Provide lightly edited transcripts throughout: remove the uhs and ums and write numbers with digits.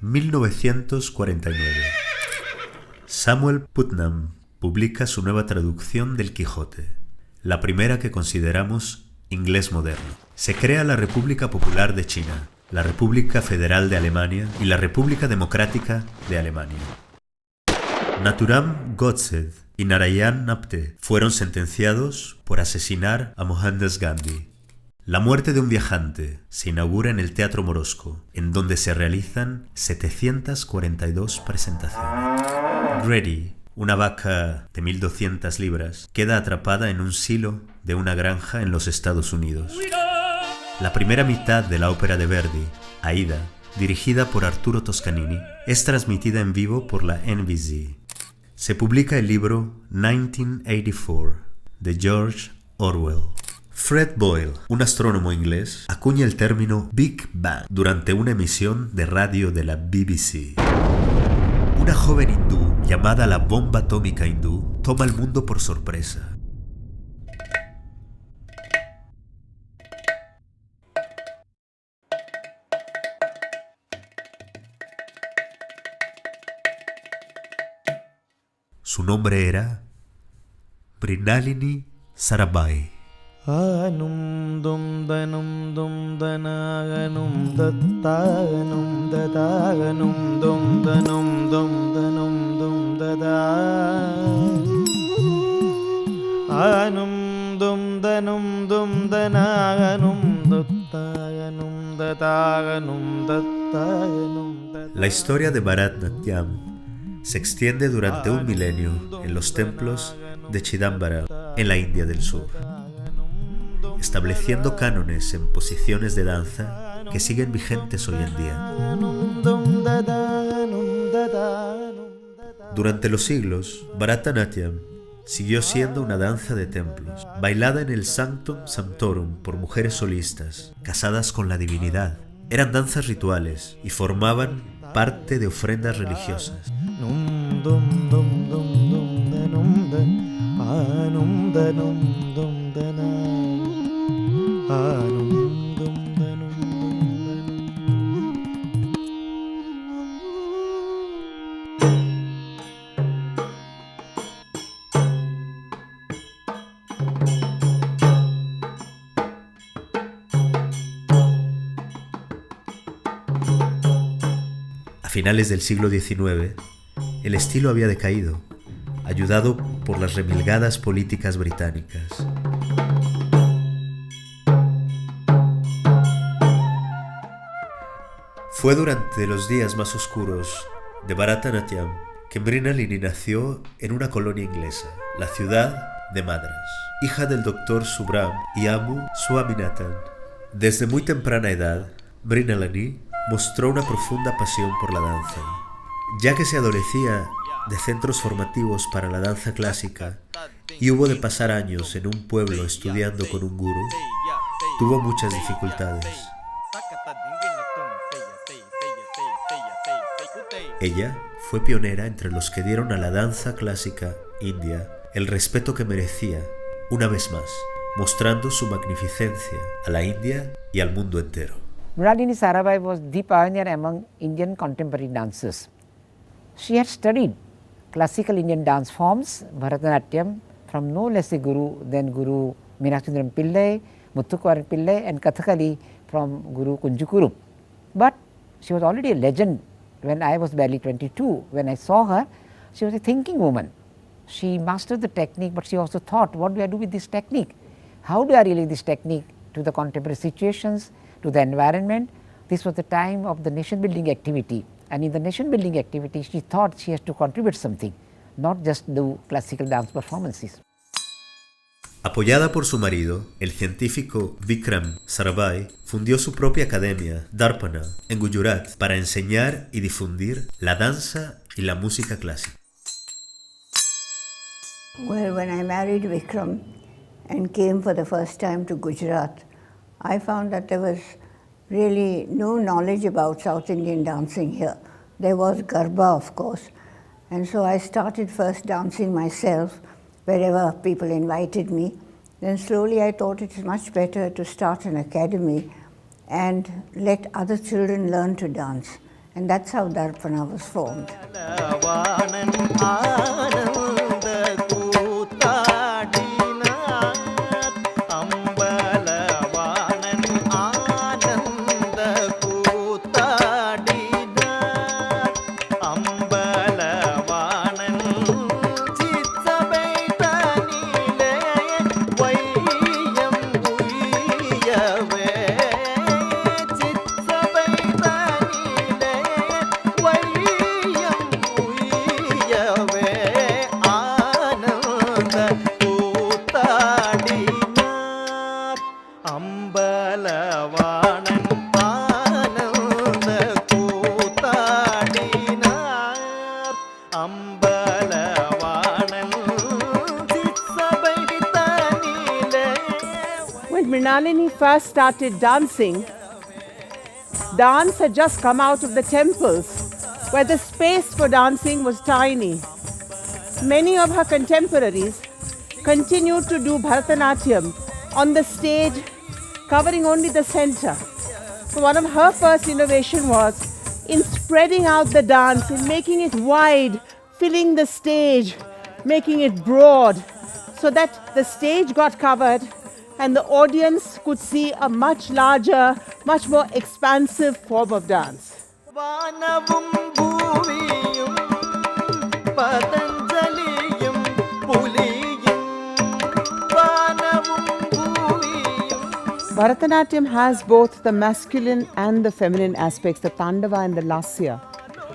1949. Samuel Putnam publica su nueva traducción del Quijote, la primera que consideramos inglés moderno. Se crea la República Popular de China, la República Federal de Alemania y la República Democrática de Alemania. Nathuram Godse y Narayan Apte fueron sentenciados por asesinar a Mohandas Gandhi. La muerte de un viajante se inaugura en el Teatro Morosco, en donde se realizan 742 presentaciones. Grady, una vaca de 1.200 libras, queda atrapada en un silo de una granja en los Estados Unidos. La primera mitad de la ópera de Verdi, Aida, dirigida por Arturo Toscanini, es transmitida en vivo por la NBC. Se publica el libro 1984 de George Orwell. Fred Boyle, un astrónomo inglés, acuña el término Big Bang durante una emisión de radio de la BBC. Una joven hindú llamada la bomba atómica hindú toma el mundo por sorpresa. Su nombre era Mrinalini Sarabhai. Anum dum danaganum dattaganum dadaganum dum danum dada. Anum dum danaganum dattaganum dadaganum dattaganum. La historia de Bharatanatyam se extiende durante un milenio en los templos de Chidambara, en la India del Sur, estableciendo cánones en posiciones de danza que siguen vigentes hoy en día. Durante los siglos, Bharatanatyam siguió siendo una danza de templos, bailada en el Sanctum Sanctorum por mujeres solistas, casadas con la divinidad. Eran danzas rituales y formaban parte de ofrendas religiosas. A finales del siglo XIX, el estilo había decaído, ayudado por las remilgadas políticas británicas. Fue durante los días más oscuros de Bharatanatyam que Mrinalini nació en una colonia inglesa, la ciudad de Madras, hija del doctor Subram y Amu Swaminathan. Desde muy temprana edad, Mrinalini mostró una profunda pasión por la danza. Ya que se adolecía de centros formativos para la danza clásica y hubo de pasar años en un pueblo estudiando con un gurú, tuvo muchas dificultades. Ella fue pionera entre los que dieron a la danza clásica india el respeto que merecía, una vez más, mostrando su magnificencia a la India y al mundo entero. Mrinalini Sarabhai was the pioneer among Indian contemporary dancers. She had studied classical Indian dance forms, Bharatanatyam, from no less a guru than Guru Meenakshi Pillai, Muthukumaran Pillai, and Kathakali from Guru Kunjukuru. But she was already a legend when I was barely 22. When I saw her, she was a thinking woman. She mastered the technique, but she also thought, what do I do with this technique? How do I relate this technique to the contemporary situations, to the environment? This was the time of the nation building activity, and in the nation building activity she thought she has to contribute something, not just do classical dance performances. Apoyada por su marido, el científico Vikram Sarabhai fundió su propia academia, Darpana, en Gujarat, para enseñar y difundir la danza y la música clásica. Well, when I married Vikram and came for the first time to Gujarat, I found that there was really no knowledge about South Indian dancing here. There was Garba, of course, and so I started first dancing myself wherever people invited me. Then slowly I thought it is much better to start an academy and let other children learn to dance. And that's how Darpana was formed. When Mrinalini first started dancing, dance had just come out of the temples where the space for dancing was tiny. Many of her contemporaries continued to do Bharatanatyam on the stage, covering only the center. So one of her first innovations was in spreading out the dance, in making it wide, filling the stage, making it broad, so that the stage got covered and the audience could see a much larger, much more expansive form of dance. Bharatanatyam has both the masculine and the feminine aspects, the Tandava and the Lasya.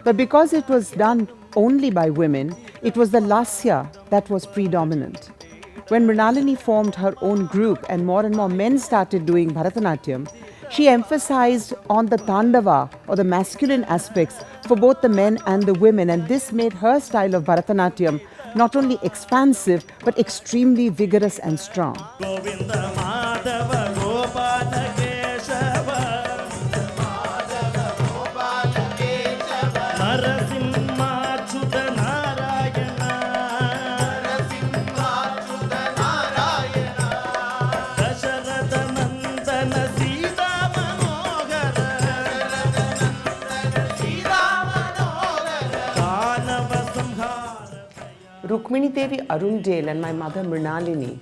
But because it was done only by women, it was the Lasya that was predominant. When Mrinalini formed her own group and more men started doing Bharatanatyam, she emphasized on the Tandava or the masculine aspects for both the men and the women, and this made her style of Bharatanatyam not only expansive but extremely vigorous and strong. Rukmini Devi Arundale and my mother Mrinalini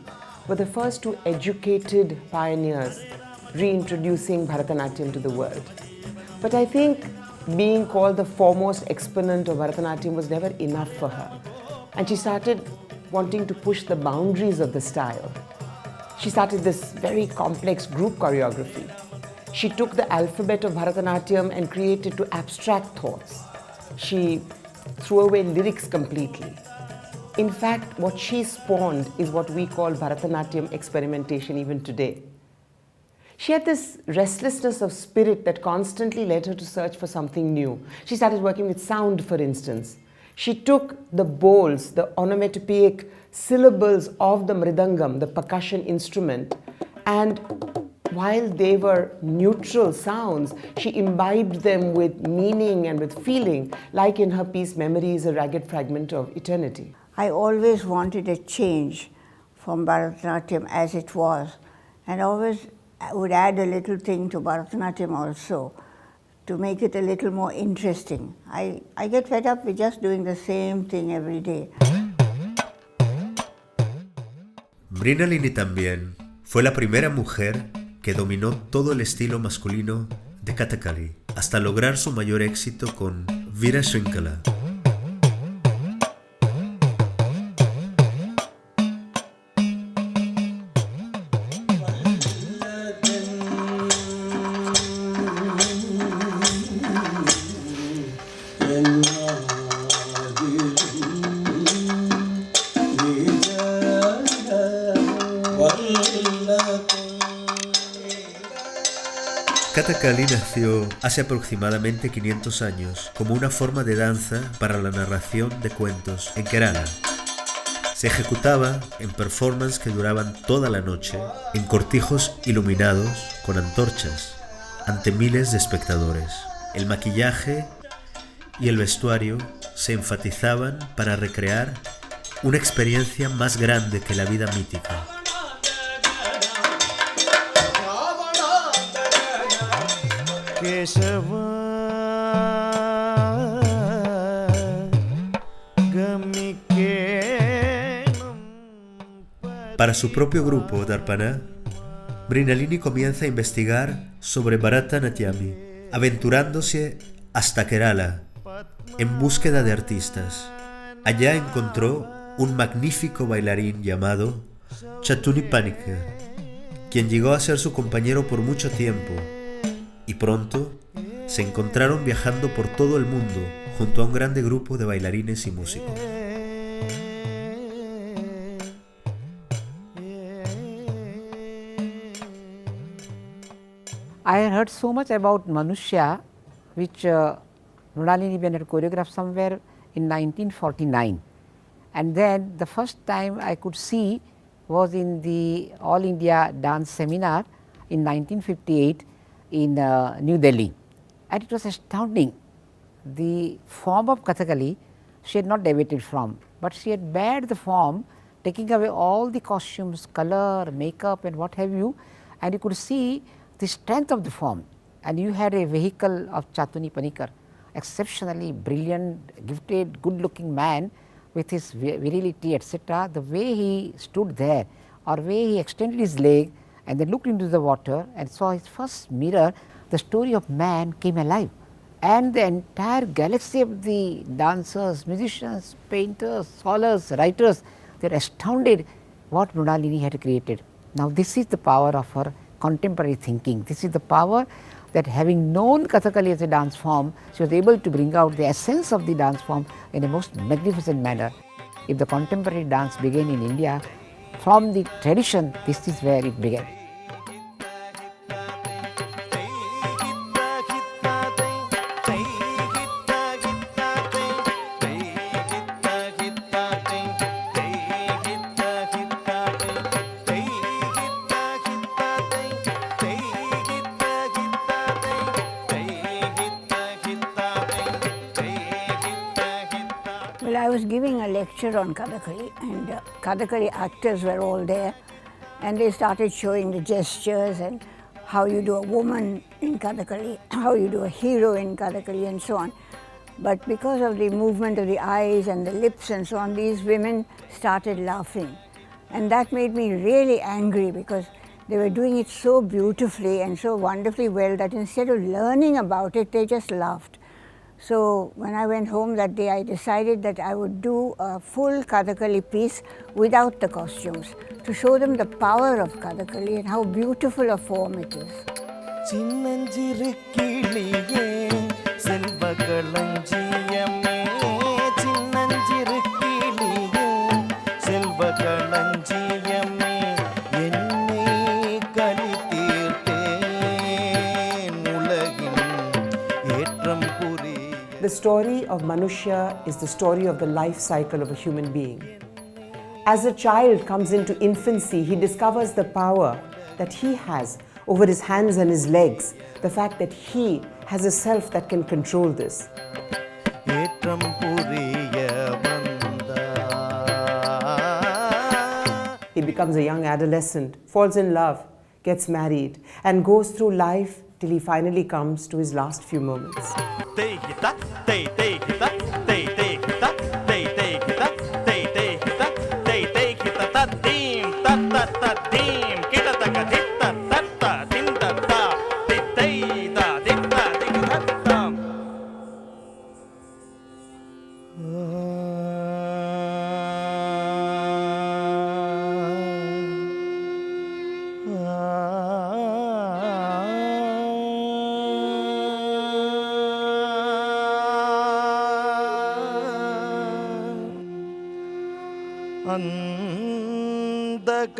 were the first two educated pioneers reintroducing Bharatanatyam to the world. But I think being called the foremost exponent of Bharatanatyam was never enough for her. And she started wanting to push the boundaries of the style. She started this very complex group choreography. She took the alphabet of Bharatanatyam and created to abstract thoughts. She threw away lyrics completely. In fact, what she spawned is what we call Bharatanatyam experimentation even today. She had this restlessness of spirit that constantly led her to search for something new. She started working with sound, for instance. She took the bowls, the onomatopoeic syllables of the mridangam, the percussion instrument, and while they were neutral sounds, she imbibed them with meaning and with feeling, like in her piece Memory is a Ragged Fragment of Eternity. I always wanted a change from Bharatanatyam as it was, and always would add a little thing to Bharatanatyam also to make it a little more interesting. I get fed up with just doing the same thing every day. Mrinalini también fue la primera mujer que dominó todo el estilo masculino de Kathakali, hasta lograr su mayor éxito con Veera Shrinkala. Kathakali nació hace aproximadamente 500 años como una forma de danza para la narración de cuentos en Kerala. Se ejecutaba en performances que duraban toda la noche en cortijos iluminados con antorchas ante miles de espectadores. El maquillaje y el vestuario se enfatizaban para recrear una experiencia más grande que la vida mítica. Keshava Para su propio grupo, Darpana, Mrinalini comienza a investigar sobre Bharatanatyam, aventurándose hasta Kerala en búsqueda de artistas. Allá encontró un magnífico bailarín llamado Chatuni Panika, quien llegó a ser su compañero por mucho tiempo, y pronto se encontraron viajando por todo el mundo junto a un grande grupo de bailarines y músicos. I had heard so much about Manushya, which Mrinalini had choreographed somewhere in 1949. And then the first time I could see was in the All India Dance Seminar in 1958 in New Delhi. And it was astounding. The form of Kathakali she had not deviated from, but she had bared the form, taking away all the costumes, color, makeup and what have you, and you could see the strength of the form. And you had a vehicle of Chatuni Panikar, exceptionally brilliant, gifted, good looking man with his virility etc. The way he stood there or way he extended his leg and then looked into the water and saw his first mirror, the story of man came alive. And the entire galaxy of the dancers, musicians, painters, scholars, writers, they are astounded what Mrinalini had created. Now this is the power of her contemporary thinking. This is the power that having known Kathakali as a dance form, she was able to bring out the essence of the dance form in a most magnificent manner. If the contemporary dance began in India, from the tradition, this is where it began. Well, I was giving a lecture on Kathakali, and Kathakali actors were all there, and they started showing the gestures and how you do a woman in Kathakali, how you do a hero in Kathakali and so on. But because of the movement of the eyes and the lips and so on, these women started laughing. And that made me really angry because they were doing it so beautifully and so wonderfully well that instead of learning about it, they just laughed. So when I went home that day, I decided that I would do a full Kathakali piece without the costumes to show them the power of Kathakali and how beautiful a form it is. சின்னஞ்சிறு கிளியே செல்வகளஞ்சியமே சின்னஞ்சிறு கிளியே செல்வகளஞ்சியமே என்னை களி தீர்த்தேன் உலகின் ஏற்றம் புரிய. The story of Manushya is the story of the life cycle of a human being. As a child comes into infancy, he discovers the power that he has over his hands and his legs, the fact that he has a self that can control this. ஏற்றம் புரிய He becomes a young adolescent, falls in love, gets married, and goes through life till he finally comes to his last few moments.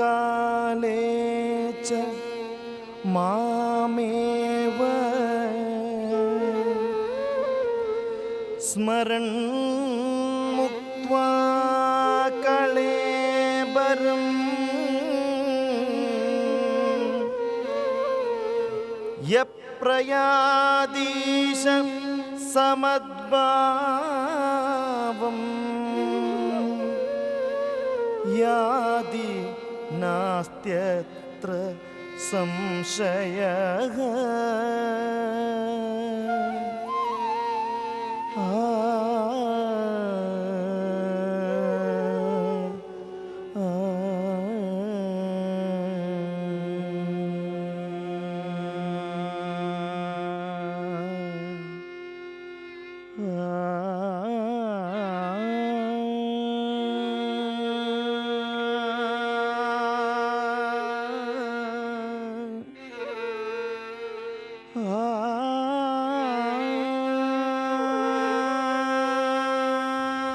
अन्धकाले च मामेव स्मरन् मुक्त्वा कळेबरम् यप्रयादीश समद्भावम् यादि नास्त्यत्र संशयः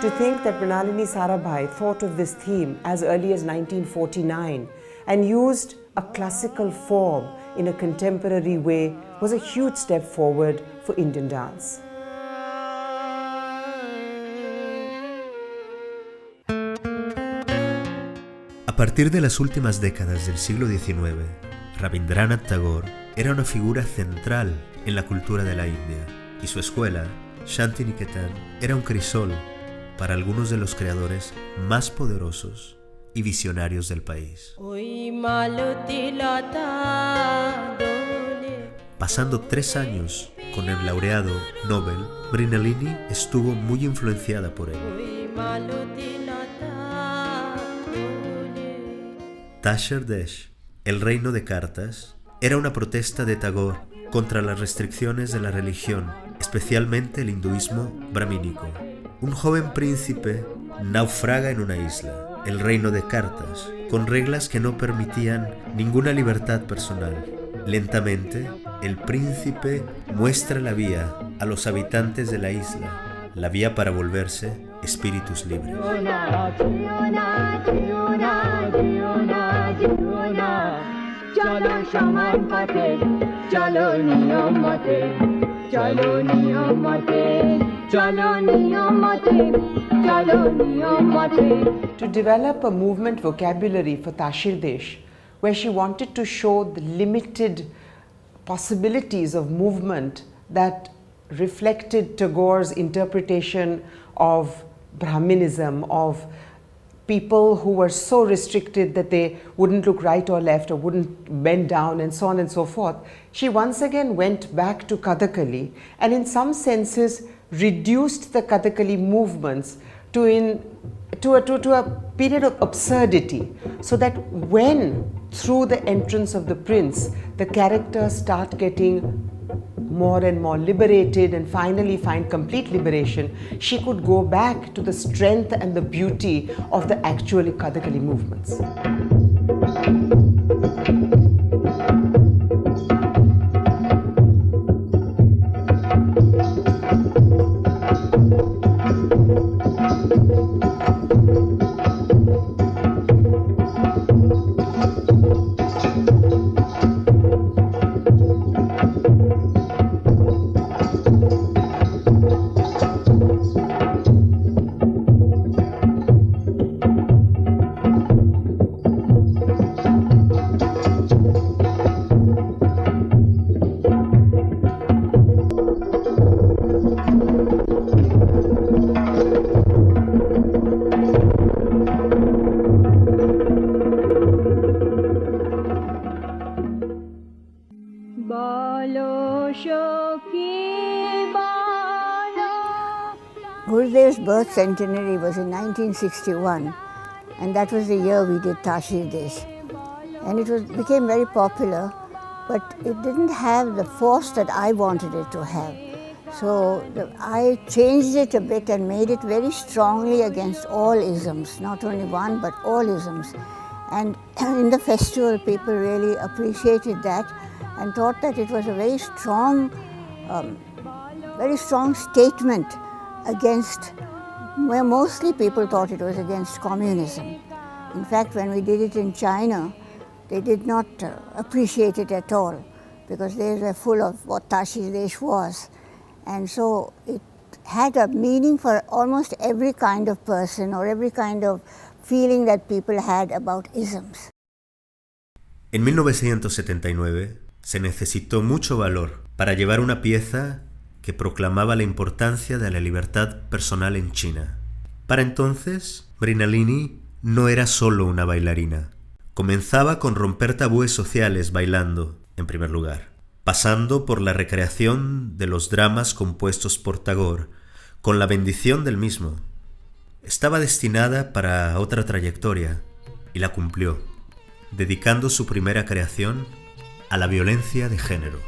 To think that Mrinalini Sarabhai thought of this theme as early as 1949 and used a classical form in a contemporary way was a huge step forward for Indian dance. A partir de las últimas décadas del siglo XIX, Rabindranath Tagore era una figura central en la cultura de la India y su escuela, Shantiniketan, era un crisol para algunos de los creadores más poderosos y visionarios del país. Pasando 3 años con el laureado Nobel, Mrinalini estuvo muy influenciada por él. Tasher Desh, el reino de cartas, era una protesta de Tagore contra las restricciones de la religión, especialmente el hinduismo brahmínico. Un joven príncipe naufraga en una isla, el reino de cartas, con reglas que no permitían ninguna libertad personal. Lentamente, el príncipe muestra la vía a los habitantes de la isla, la vía para volverse espíritus libres. To develop a movement vocabulary for Tashir Desh, where she wanted to show the limited possibilities of movement that reflected Tagore's interpretation of Brahminism, of people who were so restricted that they wouldn't look right or left or wouldn't bend down and so on and so forth. She once again went back to Kathakali and in some senses reduced the Kathakali movements to a period of absurdity, so that when through the entrance of the prince the characters start getting more and more liberated and finally find complete liberation, she could go back to the strength and the beauty of the actual Kathakali movements. Gurudev's birth centenary was in 1961, and that was the year we did Tashir Desh. And it became very popular, but it didn't have the force that I wanted it to have. So I changed it a bit and made it very strongly against all isms, not only one but all isms. And in the festival, people really appreciated that and thought that it was a very strong statement against, where mostly people thought it was against communism. In fact, when we did it in China, they did not appreciate it at all, because they were full of what Tashir Desh was. And so it had a meaning for almost every kind of person or every kind of feeling that people had about isms. En 1979 se necesitó mucho valor para llevar una pieza que proclamaba la importancia de la libertad personal en China. Para entonces, Mrinalini no era solo una bailarina. Comenzaba con romper tabúes sociales bailando, en primer lugar, pasando por la recreación de los dramas compuestos por Tagore, con la bendición del mismo. Estaba destinada para otra trayectoria, y la cumplió, dedicando su primera creación a la violencia de género.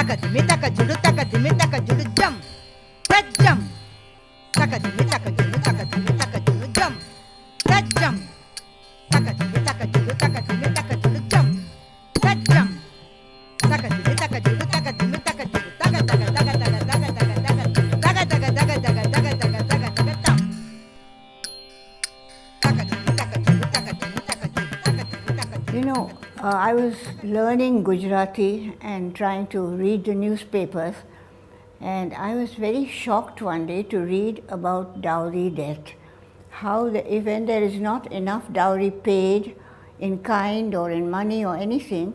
takadimi takajudu takadimi takajudu jump, that jump, takadimi takajudu takadimi takajudu jump, that jump, takadimi takajudu takadimi takajudu jump, that jump, takadimi takajudu takadimi takajudu taga taga taga taga taga taga taga taga taga taga taga taga taga taga taga taga tam. You know, I was learning Gujarati and trying to read the newspapers, and I was very shocked one day to read about dowry debt. How when there is not enough dowry paid in kind or in money or anything,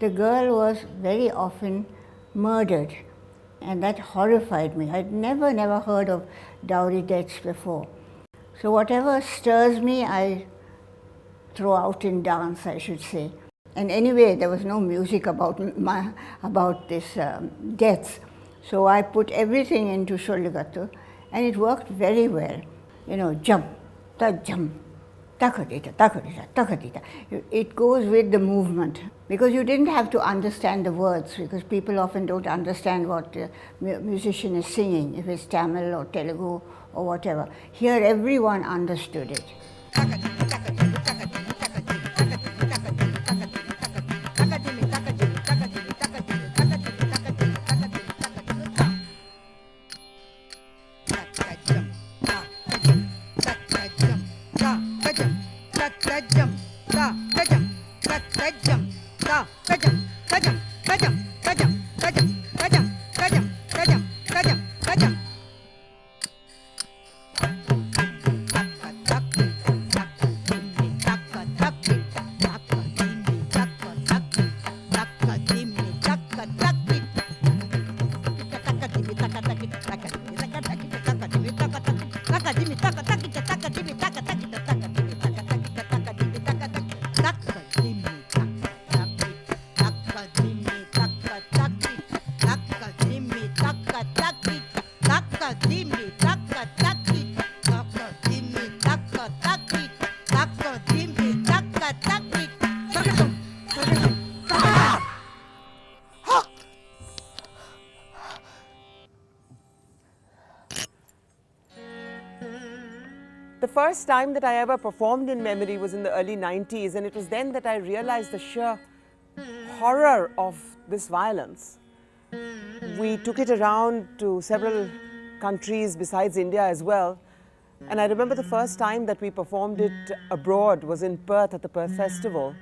the girl was very often murdered, and that horrified me. I'd never heard of dowry debts before. So whatever stirs me, I throw out in dance, I should say. And anyway, there was no music about this deaths. So I put everything into Sholigatu, and it worked very well. You know, jump, takadita, takadita, takadita. It goes with the movement, because you didn't have to understand the words, because people often don't understand what the musician is singing, if it's Tamil or Telugu or whatever. Here everyone understood it. The first time that I ever performed in memory was in the early 90s, and it was then that I realized the sheer horror of this violence. We took it around to several countries besides India as well, and I remember the first time that we performed it abroad was in Perth at the Perth Festival,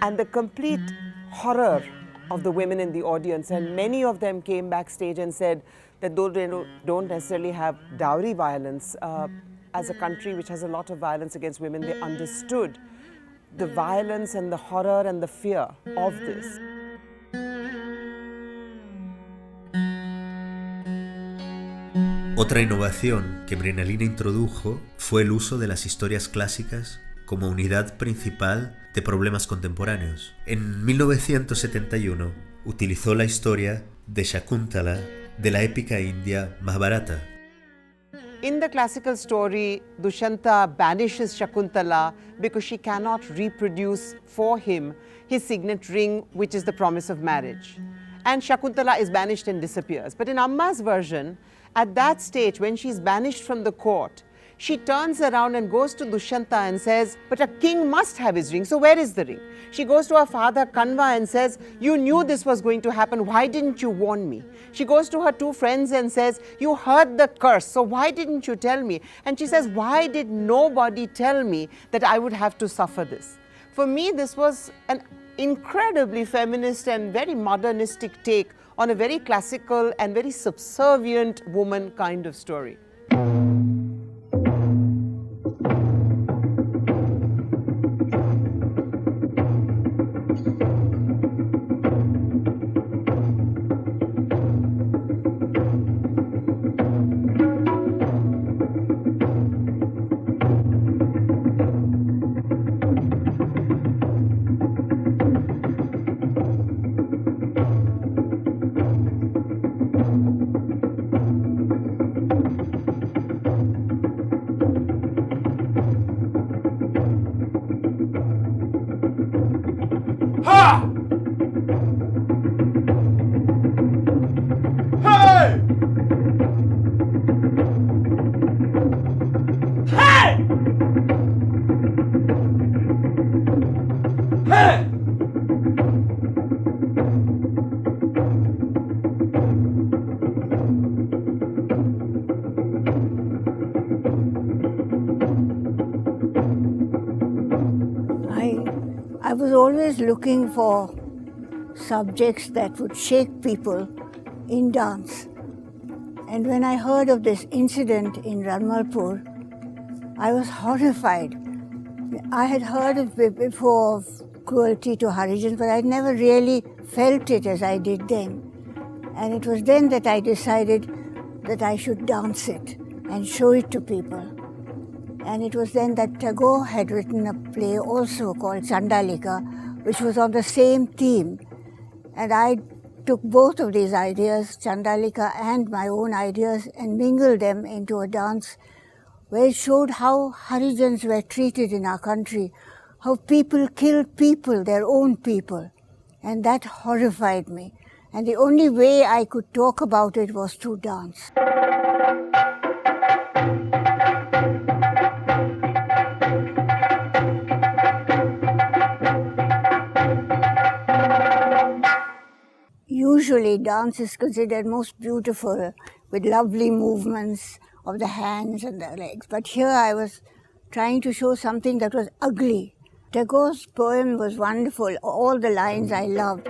and the complete horror of the women in the audience, and many of them came backstage and said that though they don't necessarily have dowry violence, as a country which has a lot of violence against women, they understood the violence and the horror and the fear of this. Otra innovación que Mrinalini introdujo fue el uso de las historias clásicas como unidad principal de problemas contemporáneos. En 1971 utilizó la historia de Shakuntala de la épica india Mahabharata. In the classical story, Dushyanta banishes Shakuntala because she cannot reproduce for him his signet ring, which is the promise of marriage. And Shakuntala is banished and disappears. But in Amma's version, at that stage, when she's banished from the court, she turns around and goes to Dushyanta and says, but a king must have his ring, so where is the ring? She goes to her father Kanva and says, you knew this was going to happen, why didn't you warn me? She goes to her two friends and says, you heard the curse, so why didn't you tell me? And she says, why did nobody tell me that I would have to suffer this? For me, this was an incredibly feminist and very modernistic take on a very classical and very subservient woman kind of story. was always looking for subjects that would shake people in dance. And when I heard of this incident in Ranmalpur, I was horrified. I had heard of before of cruelty to Harijans, but I'd never really felt it as I did then. And it was then that I decided that I should dance it and show it to people. And it was then that Tagore had written a play also called Chandalika, which was on the same theme. And I took both of these ideas, Chandalika and my own ideas, and mingled them into a dance where it showed how Harijans were treated in our country, how people killed people, their own people. And that horrified me. And the only way I could talk about it was through dance. Usually dance is considered most beautiful with lovely movements of the hands and the legs. But here I was trying to show something that was ugly. Tagore's poem was wonderful, all the lines I loved,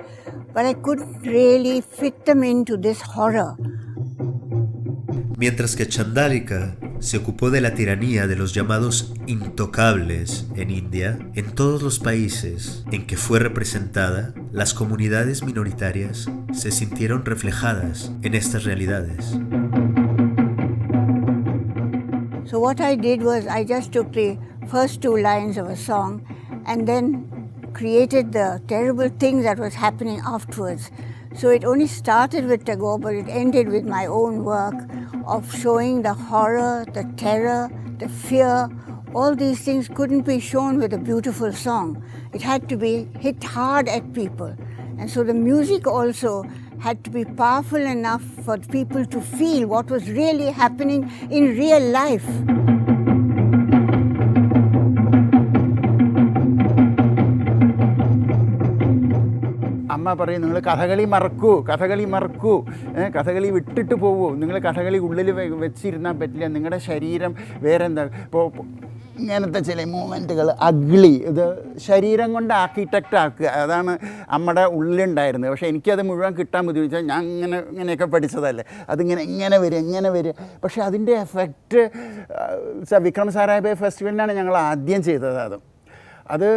but I couldn't really fit them into this horror. Mientras que Chandalika se ocupó de la tiranía de los llamados intocables en India, en todos los países en que fue representada, las comunidades minoritarias se sintieron reflejadas en estas realidades. So what I did was I just took the first two lines of a song and then created the terrible thing that was happening afterwards. So it only started with Tagore, but it ended with my own work of showing the horror, the terror, the fear. All these things couldn't be shown with a beautiful song. It had to be hit hard at people. And so the music also had to be powerful enough for people to feel what was really happening in real life. അമ്മ പറയും നിങ്ങൾ കഥകളി മറക്കൂ കഥകളി വിട്ടിട്ട് പോവൂ, നിങ്ങൾ കഥകളി ഉള്ളിൽ വെച്ചിരുന്നാൽ പറ്റില്ല, നിങ്ങളുടെ ശരീരം വേറെ എന്താ. ഇപ്പോൾ ഇങ്ങനത്തെ ചില മൂമെൻറ്റുകൾ അഗ്ലി, ഇത് ശരീരം കൊണ്ട് ആർക്കിടെക്റ്റ് ആക്കുക, അതാണ് നമ്മുടെ ഉള്ളിലുണ്ടായിരുന്നത്. പക്ഷേ എനിക്കത് മുഴുവൻ കിട്ടാൻ ബുദ്ധിമുട്ടാൽ ഞാൻ ഇങ്ങനെയൊക്കെ പഠിച്ചതല്ലേ, ഇങ്ങനെ വരും. പക്ഷേ അതിൻ്റെ എഫക്റ്റ് വിക്രം സാരാഭായ് ഫെസ്റ്റിവലിനാണ് ഞങ്ങൾ ആദ്യം ചെയ്തത്. അത്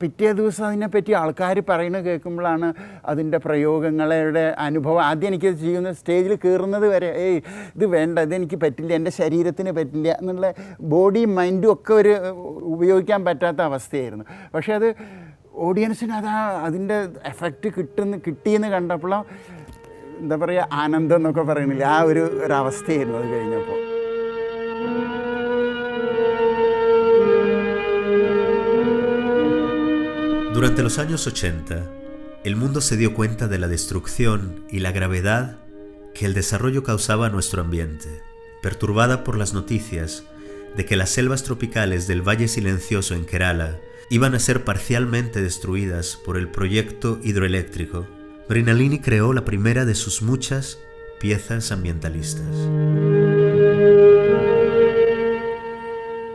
പിറ്റേ ദിവസം അതിനെപ്പറ്റി ആൾക്കാർ പറയുന്നത് കേൾക്കുമ്പോഴാണ് അതിൻ്റെ പ്രയോഗങ്ങളുടെ അനുഭവം. ആദ്യം എനിക്കത് ചെയ്യുന്ന സ്റ്റേജിൽ കയറുന്നത് വരെ ഇത് വേണ്ട, ഇതെനിക്ക് പറ്റില്ല, എൻ്റെ ശരീരത്തിന് പറ്റില്ല എന്നുള്ള ബോഡിയും മൈൻഡും ഒക്കെ ഒരു ഉപയോഗിക്കാൻ പറ്റാത്ത അവസ്ഥയായിരുന്നു. പക്ഷേ അത് ഓഡിയൻസിന് അതിൻ്റെ എഫക്റ്റ് കിട്ടിയെന്ന് കണ്ടപ്പോൾ എന്താ പറയുക, ആനന്ദം എന്നൊക്കെ പറയുന്നില്ല, ആ ഒരവസ്ഥയായിരുന്നു അത് കഴിഞ്ഞപ്പോൾ. Durante los años 80, el mundo se dio cuenta de la destrucción y la gravedad que el desarrollo causaba a nuestro ambiente, perturbada por las noticias de que las selvas tropicales del Valle Silencioso en Kerala iban a ser parcialmente destruidas por el proyecto hidroeléctrico. Mrinalini creó la primera de sus muchas piezas ambientalistas.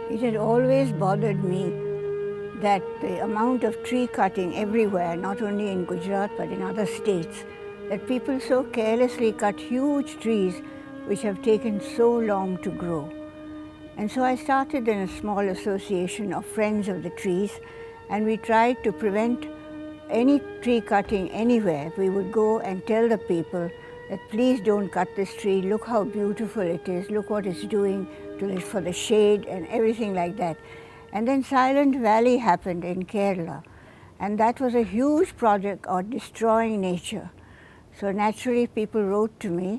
It had always bothered me that the amount of tree cutting everywhere, not only in Gujarat but in other states, that people so carelessly cut huge trees which have taken so long to grow. And so I started in a small association of friends of the trees, and we tried to prevent any tree cutting anywhere. We would go and tell the people that please don't cut this tree, look how beautiful it is, look what it's doing for the shade and everything like that. And then Silent Valley happened in Kerala, and that was a huge project on destroying nature. So naturally people wrote to me,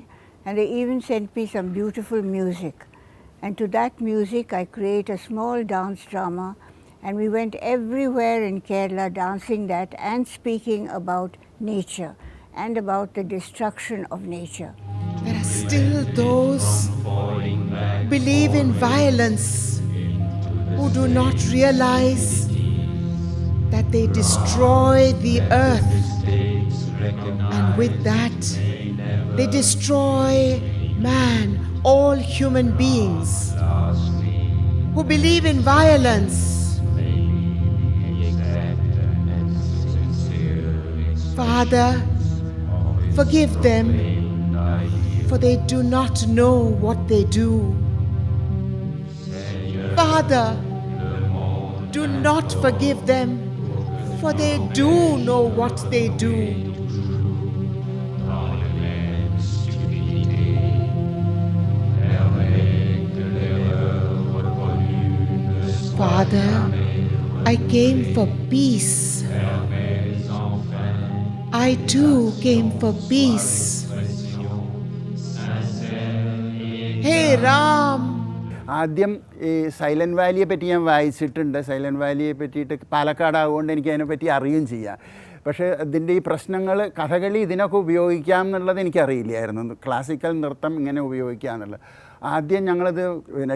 and they even sent me some beautiful music. And to that music I created a small dance drama, and we went everywhere in Kerala dancing that and speaking about nature and about the destruction of nature. There are still those who believe in violence, who do not realize that they destroy the earth, and with that they destroy man, all human beings. Who believe in violence Father, forgive them, for they do not know what they do. Father, do not forgive them, for they do know what they do. Father, I came for peace. I too came for peace. Hey Ram! ആദ്യം ഈ silent വാലിയെ പറ്റി ഞാൻ വായിച്ചിട്ടുണ്ട്. Silent വാലിയെ പറ്റിയിട്ട് പാലക്കാടാവുകൊണ്ട് എനിക്ക് അതിനെപ്പറ്റി അറിയുകയും ചെയ്യാം. പക്ഷേ അതിൻ്റെ ഈ പ്രശ്നങ്ങൾ കഥകളി ഇതിനൊക്കെ ഉപയോഗിക്കാം എന്നുള്ളത് എനിക്കറിയില്ലായിരുന്നു. ക്ലാസിക്കൽ നൃത്തം ഇങ്ങനെ ഉപയോഗിക്കുക എന്നുള്ളത്. ആദ്യം ഞങ്ങളിത്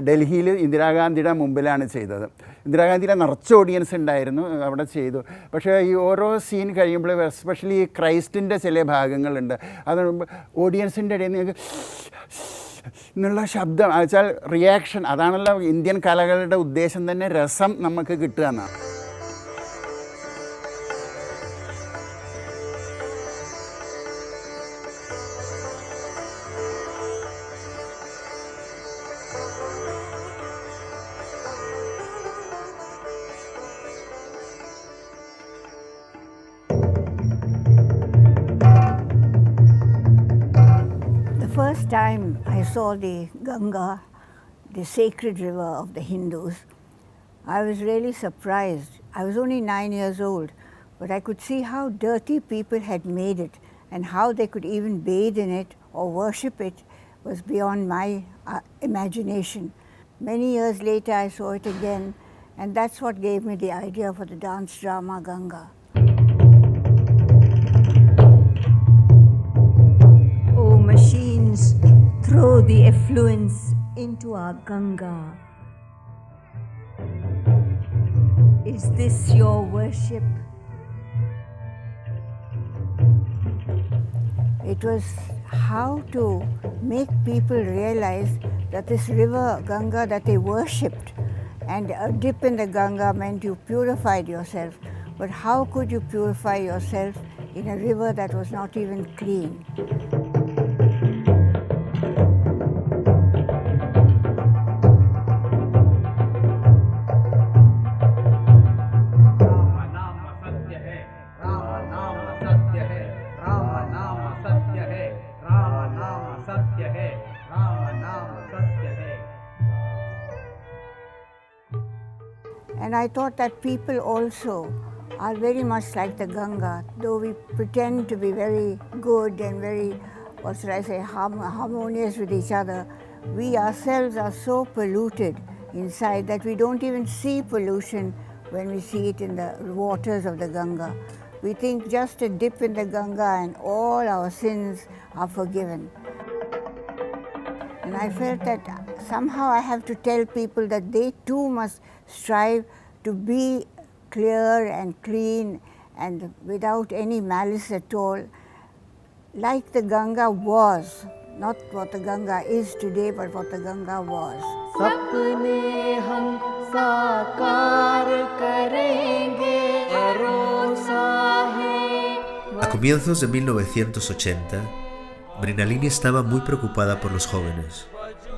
ഡൽഹിയിൽ ഇന്ദിരാഗാന്ധിയുടെ മുമ്പിലാണ് ചെയ്തത്. ഇന്ദിരാഗാന്ധിയുടെ നിറച്ച് ഓഡിയൻസ് ഉണ്ടായിരുന്നു, അവിടെ ചെയ്തു. പക്ഷേ ഈ ഓരോ സീൻ കഴിയുമ്പോൾ എസ്പെഷ്യലി ഈ ക്രൈസ്റ്റിൻ്റെ ചില ഭാഗങ്ങളുണ്ട്, അത് ഓഡിയൻസിൻ്റെ ഇടയിൽ നിന്ന് എന്നുള്ള ശബ്ദം വെച്ചാൽ റിയാക്ഷൻ, അതാണല്ലോ ഇന്ത്യൻ കലകളുടെ ഉദ്ദേശം തന്നെ, രസം നമുക്ക് കിട്ടുക എന്നാണ്. First time I saw the Ganga, the sacred river of the Hindus, I was really surprised. I was only 9 years old, but I could see how dirty people had made it, and how they could even bathe in it or worship it was beyond my imagination. Many years later I saw it again, and that's what gave me the idea for the dance drama Ganga. Oh, machines, throw the effluents into our Ganga. Is this your worship? It was how to make people realize that this river Ganga that they worshipped, and a dip in the Ganga meant you purified yourself. But how could you purify yourself in a river that was not even clean? And I thought that people also are very much like the Ganga, though we pretend to be very good and very, what should I say, harmonious with each other. We ourselves are so polluted inside that we don't even see pollution when we see it in the waters of the Ganga. We think just a dip in the Ganga and all our sins are forgiven. And I felt that somehow I have to tell people that they too must strive to be clear and clean and without any malice at all, like the Ganga was, not what the Ganga is today, but what the Ganga was. सपने हम साकार करेंगे, भरोसा है. A comienzos de 1980, Mrinalini estaba muy preocupada por los jóvenes.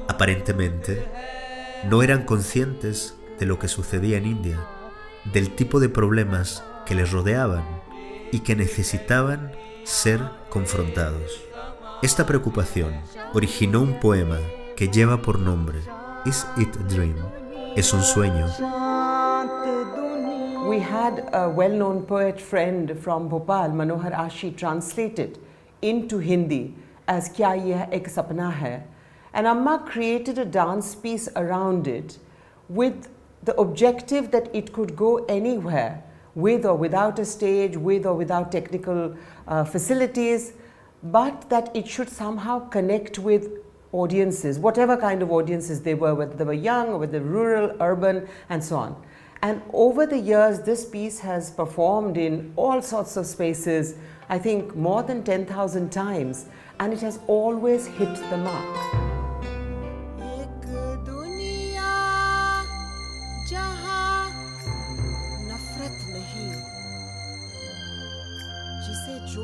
Aparentemente, no eran conscientes de lo que sucedía en India, del tipo de problemas que les rodeaban y que necesitaban ser confrontados. Esta preocupación originó un poema que lleva por nombre Is It a Dream? ¿Es un sueño? We had a well-known poet friend from Bhopal, Manohar Ashi, translated into Hindi as Kya Ye Ek Sapna Hai, and Amma created a dance piece around it with the objective that it could go anywhere, with or without a stage, with or without technical facilities, but that it should somehow connect with audiences, whatever kind of audiences they were, whether they were young or whether rural, urban, and so on. And over the years, this piece has performed in all sorts of spaces, I think more than 10,000 times, and it has always hit the mark. जिसे जो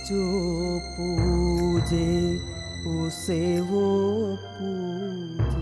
जो पूजे उसे वो पूजे।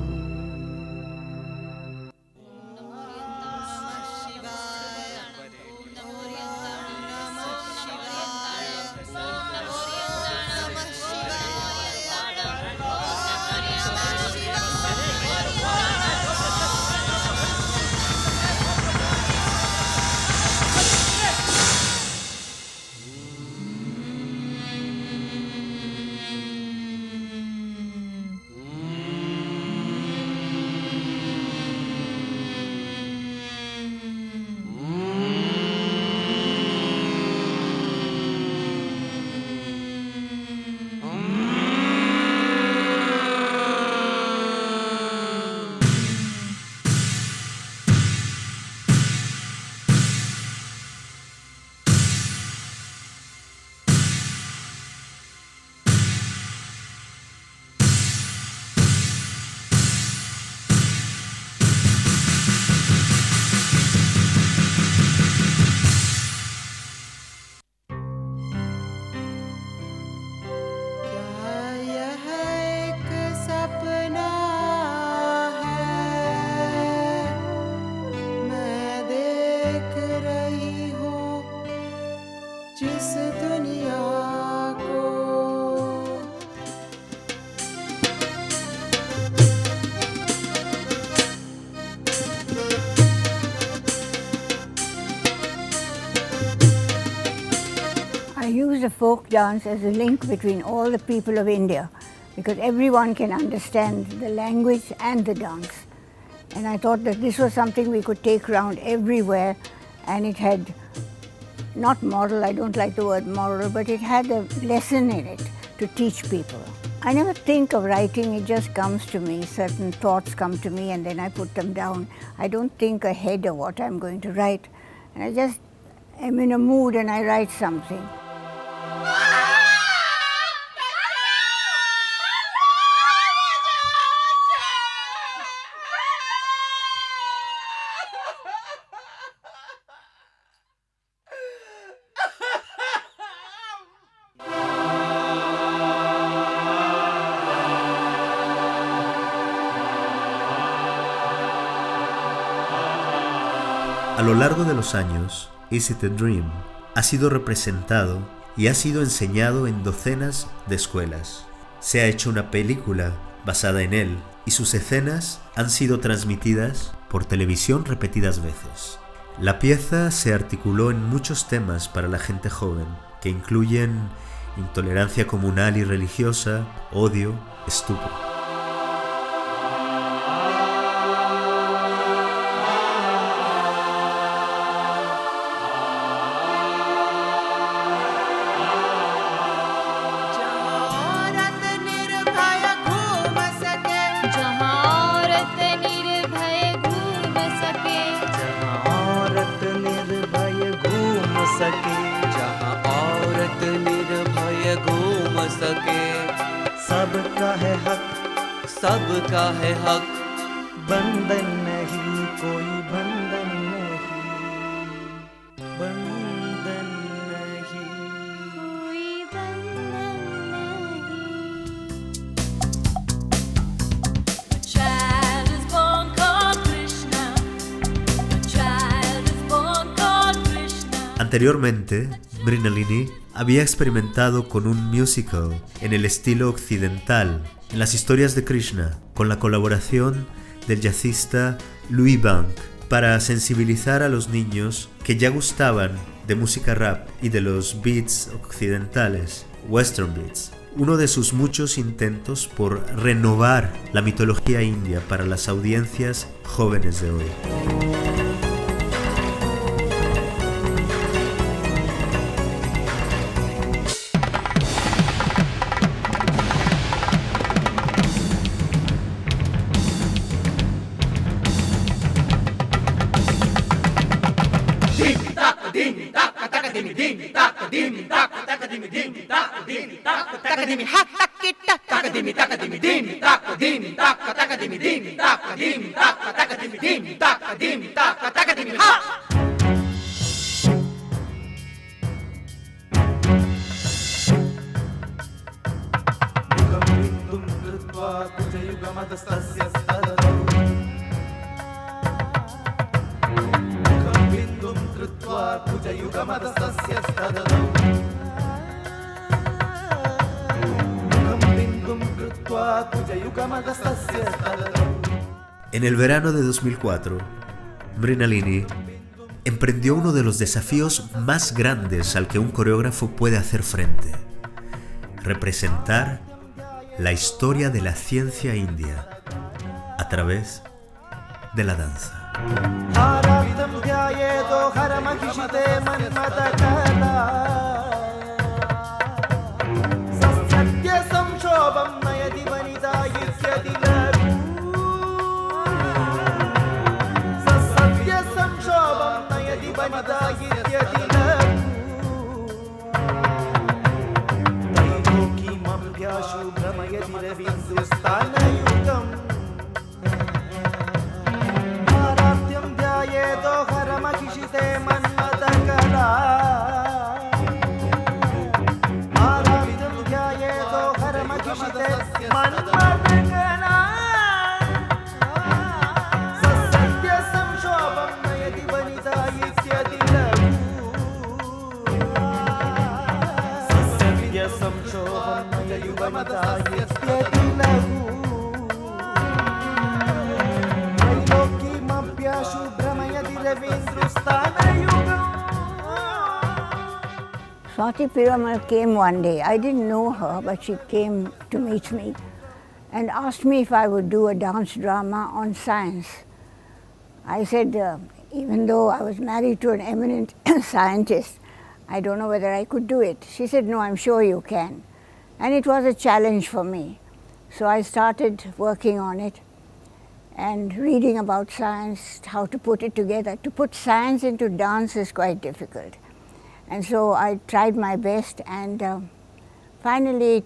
I use the folk dance as a link between all the people of India, because everyone can understand the language and the dance. And I thought that this was something we could take around everywhere, and it had, not moral, I don't like the word moral, but it had a lesson in it to teach people. I never think of writing, it just comes to me. Certain thoughts come to me and then I put them down. I don't think ahead of what I'm going to write. And I just am in a mood and I write something. A lo largo de los años, Is It a Dream ha sido representado y ha sido enseñado en docenas de escuelas. Se ha hecho una película basada en él y sus escenas han sido transmitidas por televisión repetidas veces. La pieza se articuló en muchos temas para la gente joven, que incluyen intolerancia comunal y religiosa, odio, estupro. सबका है हक, सबका है हक, बंधन नहीं कोई बंधन नहीं, बंधन नहीं कोई बंधन नहीं। A child is born called Krishna, a child is born called Krishna. Anteriormente, Mrinalini había experimentado con un musical en el estilo occidental, en las historias de Krishna, con la colaboración del jazzista Louis Bank, para sensibilizar a los niños que ya gustaban de música rap y de los beats occidentales, western beats. Uno de sus muchos intentos por renovar la mitología india para las audiencias jóvenes de hoy. En el verano de 2004, Mrinalini emprendió uno de los desafíos más grandes al que un coreógrafo puede hacer frente: representar la historia de la ciencia india a través de la danza. Swati Piramal came one day. I didn't know her, but she came to meet me and asked me if I would do a dance drama on science. I said, even though I was married to an eminent scientist, I don't know whether I could do it. She said, no, I'm sure you can. And it was a challenge for me. So I started working on it and reading about science, how to put it together. To put science into dance is quite difficult. And so I tried my best and finally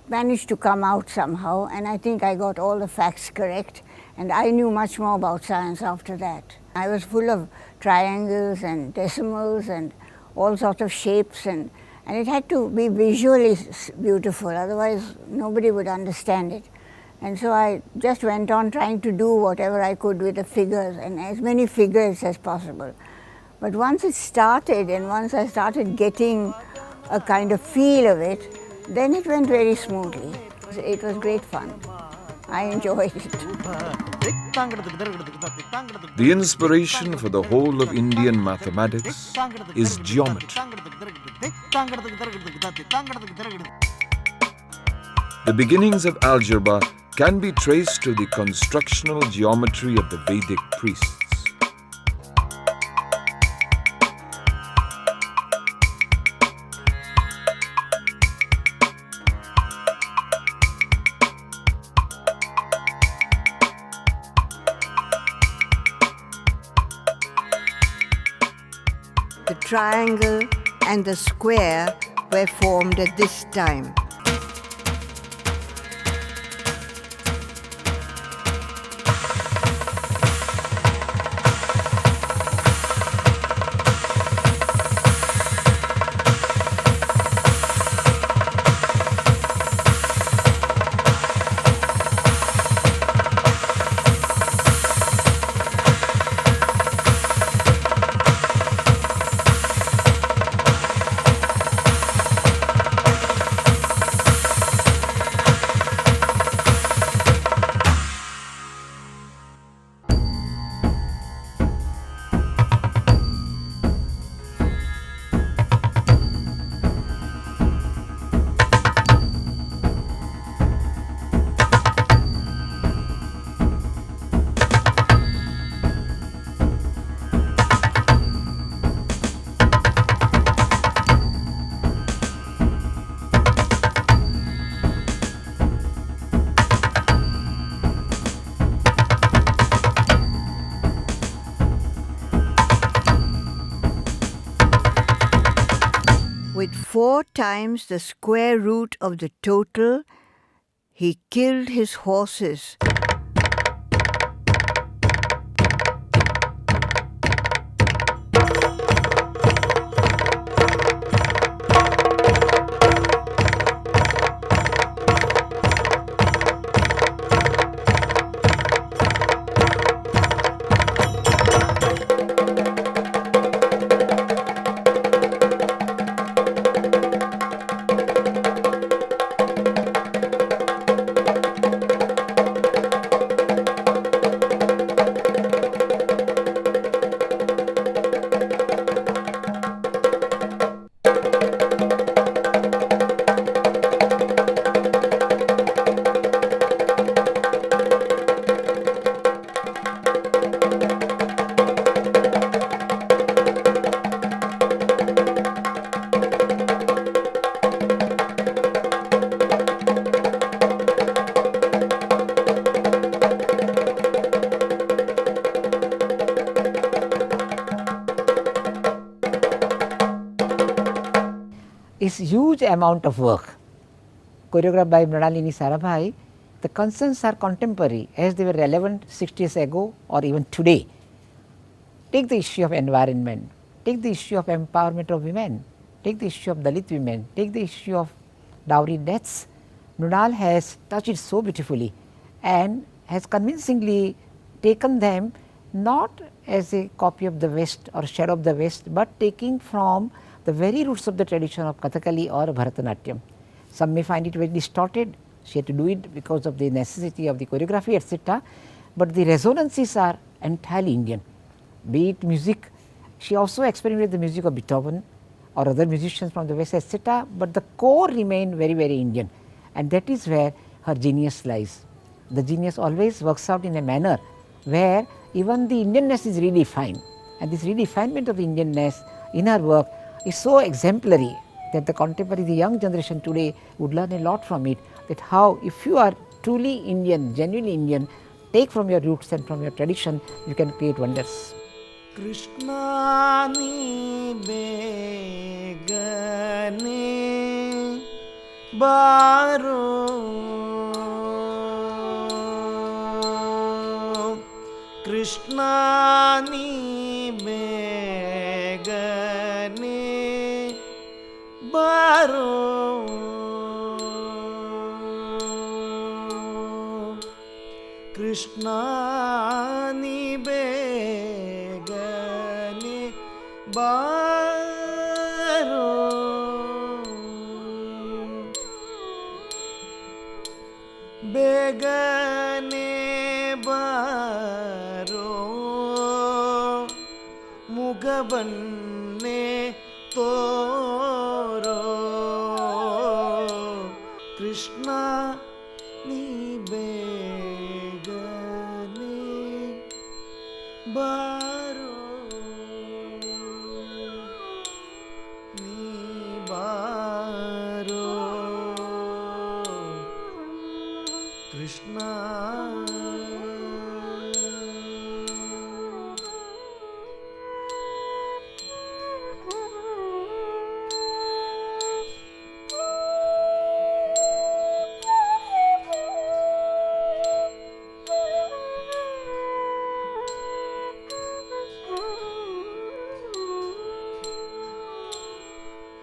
managed to come out somehow, and I think I got all the facts correct, and I knew much more about science after that. I was full of triangles and decimals and all sorts of shapes, and it had to be visually beautiful, otherwise nobody would understand it. And so I just went on trying to do whatever I could with the figures, and as many figures as possible. But once it started, and once I started getting a kind of feel of it, then it went very smoothly. It was great fun. I enjoyed it. The inspiration for the whole of Indian mathematics is geometry. The beginnings of algebra can be traced to the constructional geometry of the Vedic priests. The triangle and the square were formed at this time. With 4 times the square root of the total, he killed his horses. is huge amount of work choreographed by Mrinalini Sarabhai. The concerns are contemporary as they were relevant 60 years ago or even today. Take the issue of environment, take the issue of empowerment of women, take the issue of Dalit women, take the issue of dowry deaths. Mrinal has touched it so beautifully and has convincingly taken them not as a copy of the West or shadow of the West, but taking from the very roots of the tradition of Kathakali or Bharatanatyam. Some may find it very distorted, she had to do it because of the necessity of the choreography etc., but the resonances are entirely Indian. Be it music, she also experimented with the music of Beethoven or other musicians from the West etc., but the core remained very, very Indian, and that is where her genius lies. The genius always works out in a manner where even the Indianness is redefined, and this redefinement of the Indianness in her work is so exemplary that the contemporary, the young generation today would learn a lot from it, that how if you are truly Indian, genuinely Indian, take from your roots and from your tradition, you can create wonders. Krishna ni begane baro, Krishna ni begane baro, Krishna ni begane baro, begane baro, mugabanne toro, Krishna ni begane baro, ni baro, Krishna.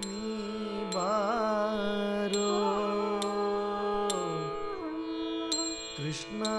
Ni baro, Krishna.